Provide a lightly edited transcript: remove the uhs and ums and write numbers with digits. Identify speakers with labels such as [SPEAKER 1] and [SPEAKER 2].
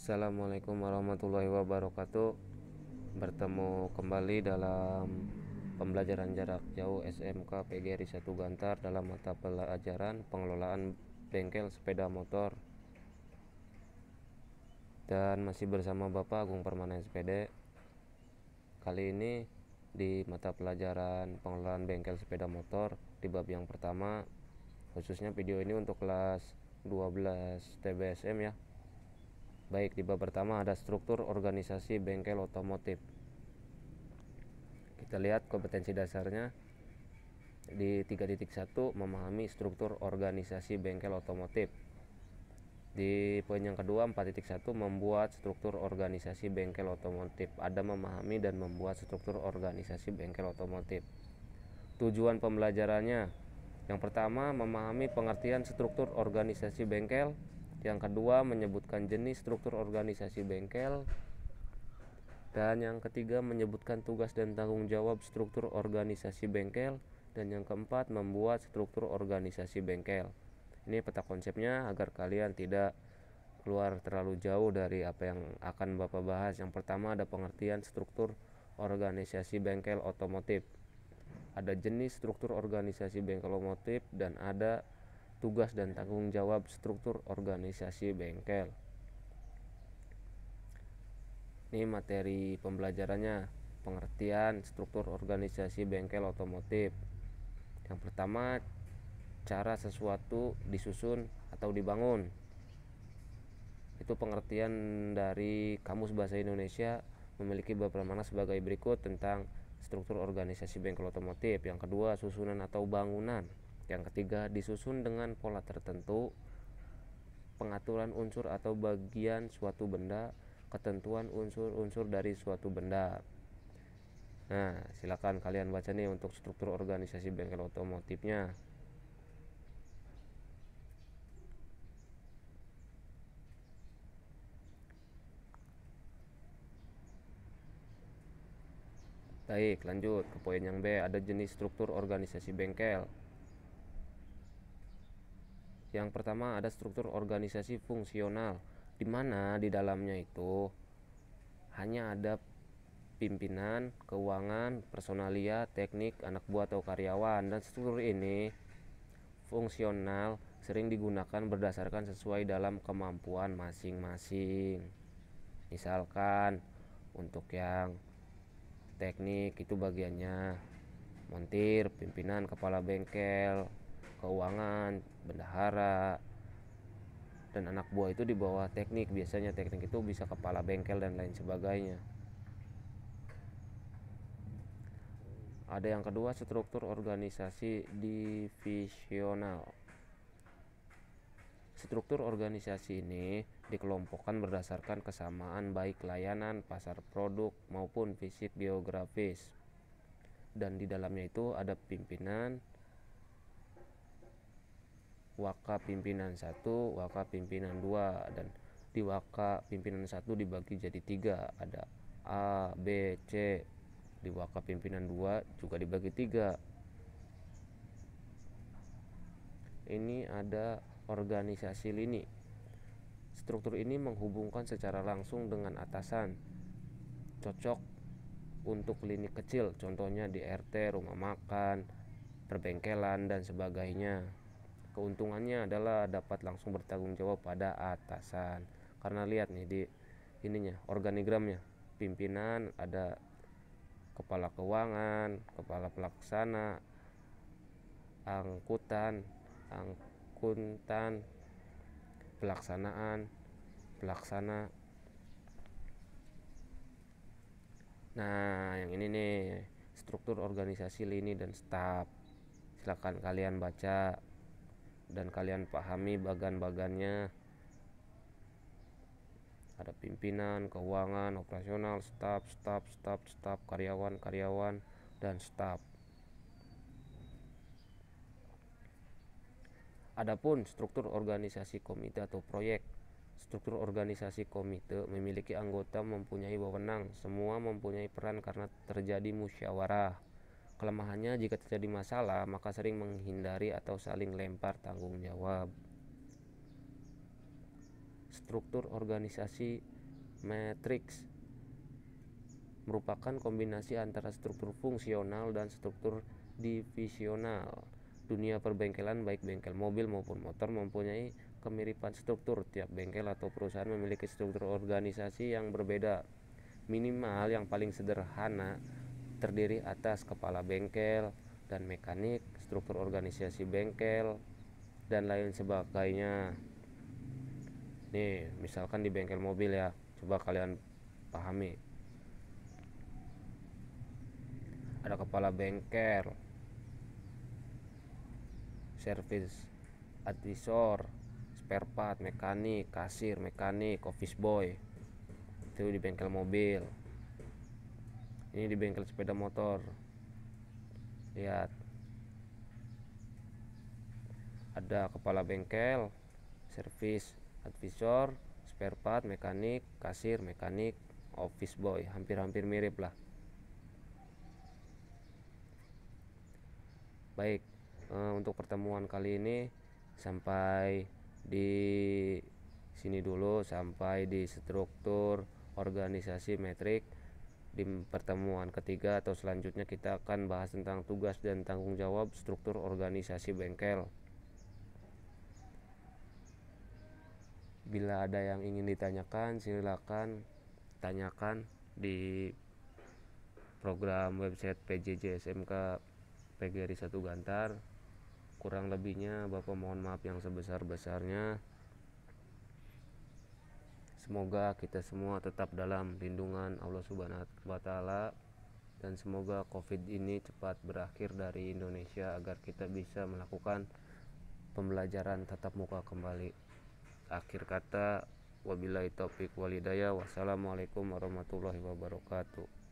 [SPEAKER 1] Assalamualaikum warahmatullahi wabarakatuh. Bertemu kembali dalam pembelajaran jarak jauh SMK PGRI 1 Gantar dalam mata pelajaran pengelolaan bengkel sepeda motor. Dan masih bersama Bapak Agung Permana SPD. Kali ini di mata pelajaran pengelolaan bengkel sepeda motor di bab yang pertama, khususnya video ini untuk kelas 12 TBSM ya. Baik, di bab pertama ada struktur organisasi bengkel otomotif. Kita lihat kompetensi dasarnya di 3.1 memahami struktur organisasi bengkel otomotif. Di poin yang kedua 4.1 membuat struktur organisasi bengkel otomotif. Ada memahami dan membuat struktur organisasi bengkel otomotif. Tujuan pembelajarannya, yang pertama memahami pengertian struktur organisasi bengkel. Yang kedua menyebutkan jenis struktur organisasi bengkel. Dan yang ketiga menyebutkan tugas dan tanggung jawab struktur organisasi bengkel. Dan yang keempat membuat struktur organisasi bengkel. Ini peta konsepnya agar kalian tidak keluar terlalu jauh dari apa yang akan Bapak bahas. Yang pertama ada pengertian struktur organisasi bengkel otomotif. Ada jenis struktur organisasi bengkel otomotif dan ada tugas dan tanggung jawab struktur organisasi bengkel. Ini materi pembelajarannya, pengertian struktur organisasi bengkel otomotif. Yang pertama, cara sesuatu disusun atau dibangun. Itu pengertian dari Kamus Bahasa Indonesia memiliki beberapa makna sebagai berikut tentang struktur organisasi bengkel otomotif. Yang kedua, susunan atau bangunan. Yang ketiga, disusun dengan pola tertentu. Pengaturan unsur atau bagian suatu benda. Ketentuan unsur-unsur dari suatu benda. Nah, silakan kalian baca nih untuk struktur organisasi bengkel otomotifnya. Baik, lanjut ke poin yang B, ada jenis struktur organisasi bengkel. Yang pertama ada struktur organisasi fungsional, di mana di dalamnya itu hanya ada pimpinan, keuangan, personalia, teknik, anak buah atau karyawan. Dan struktur ini fungsional sering digunakan berdasarkan sesuai dalam kemampuan masing-masing. Misalkan untuk yang teknik itu bagiannya montir, pimpinan, kepala bengkel, keuangan, bendahara, dan anak buah itu di bawah teknik. Biasanya teknik itu bisa kepala bengkel dan lain sebagainya. Ada yang kedua, struktur organisasi divisional. Struktur organisasi ini dikelompokkan berdasarkan kesamaan baik layanan, pasar produk maupun fisik geografis. Dan di dalamnya itu ada pimpinan, waka pimpinan 1, waka pimpinan 2, dan di waka pimpinan 1 dibagi jadi 3, ada A, B, C. Di waka pimpinan 2 juga dibagi 3. Ini ada organisasi lini. Struktur ini menghubungkan secara langsung dengan atasan. Cocok untuk lini kecil, contohnya di RT, rumah makan, perbengkelan, dan sebagainya. Keuntungannya adalah dapat langsung bertanggung jawab pada atasan. Karena lihat nih di ininya, organigramnya. Pimpinan ada kepala keuangan, kepala pelaksana, akuntan, pelaksanaan, pelaksana. Nah, yang ini nih, struktur organisasi lini dan staf. Silakan kalian baca dan kalian pahami bagan-bagannya. Ada pimpinan, keuangan, operasional, staf, karyawan, dan staf. Adapun struktur organisasi komite atau proyek. Struktur organisasi komite memiliki anggota mempunyai wewenang, semua mempunyai peran karena terjadi musyawarah. Kelemahannya jika terjadi masalah maka sering menghindari atau saling lempar tanggung jawab. Struktur organisasi matriks merupakan kombinasi antara struktur fungsional dan struktur divisional. Dunia perbengkelan baik bengkel mobil maupun motor mempunyai kemiripan struktur. Tiap bengkel atau perusahaan memiliki struktur organisasi yang berbeda. Minimal yang paling sederhana terdiri atas kepala bengkel dan mekanik, struktur organisasi bengkel, dan lain sebagainya. Nih, misalkan di bengkel mobil ya, coba kalian pahami. Ada kepala bengkel, servis, advisor, spare part, mekanik, kasir, mekanik, office boy. Itu di bengkel mobil. Ini di bengkel sepeda motor. Lihat. Ada kepala bengkel, servis, advisor, spare part, mekanik, kasir, mekanik, office boy. Hampir-hampir mirip lah. Baik, untuk pertemuan kali ini sampai di sini dulu, sampai di struktur organisasi metrik. Di pertemuan ketiga atau selanjutnya kita akan bahas tentang tugas dan tanggung jawab struktur organisasi bengkel. Bila ada yang ingin ditanyakan, silakan tanyakan di program website PJJ SMK PGRI 1 Gantar. Kurang lebihnya Bapak mohon maaf yang sebesar-besarnya. Semoga kita semua tetap dalam lindungan Allah Subhanahu wa Ta'ala, dan semoga Covid ini cepat berakhir dari Indonesia agar kita bisa melakukan pembelajaran tatap muka kembali. Akhir kata, wabillahi taufiq wal hidayah. Wassalamualaikum warahmatullahi wabarakatuh.